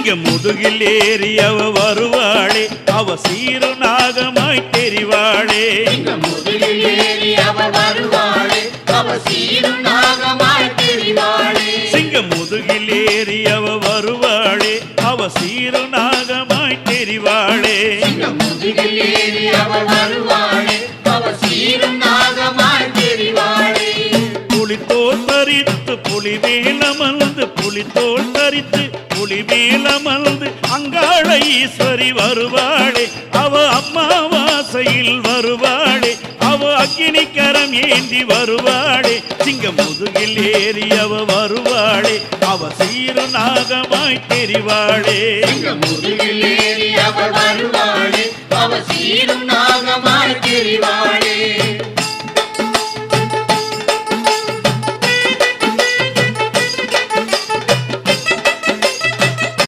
சிங்க முதுகில் ஏறி அவ வருவாளே அவ சீரு நாகமாய் தெரிவாளே சிங்க முதுகில் ஏறி அவ வருவாளே அவ சீரு நாகமாய் தெரிவாளே சிங்க முதுகில் ஏறி அவ வருவாளே அவ சீரு நாகமாய் தெரிவாளே சிங்க முதுகில் ஏறி அவ வருவாளே அவ சீரு நாகமாய் தெரிவாளே புலித்தோல் தரித்து புலி மேலமர்ந்து புலித்தோல் தரித்து புலி மேலமர்ந்து அங்காள ஈஸ்வரி வருவாளே அவ அம்மாவாசையில் வருவாளே அவ அக்கினி கரம் ஏந்தி வருவாளே சிங்க முதுகில் ஏறி அவ வருவாளே அவ சீரு நாகமாய் தெரிவாளே சிங்க முதுகில் ஏறி அவ வருவாளே அவ சீரு நாகமாய் தெரிவாளே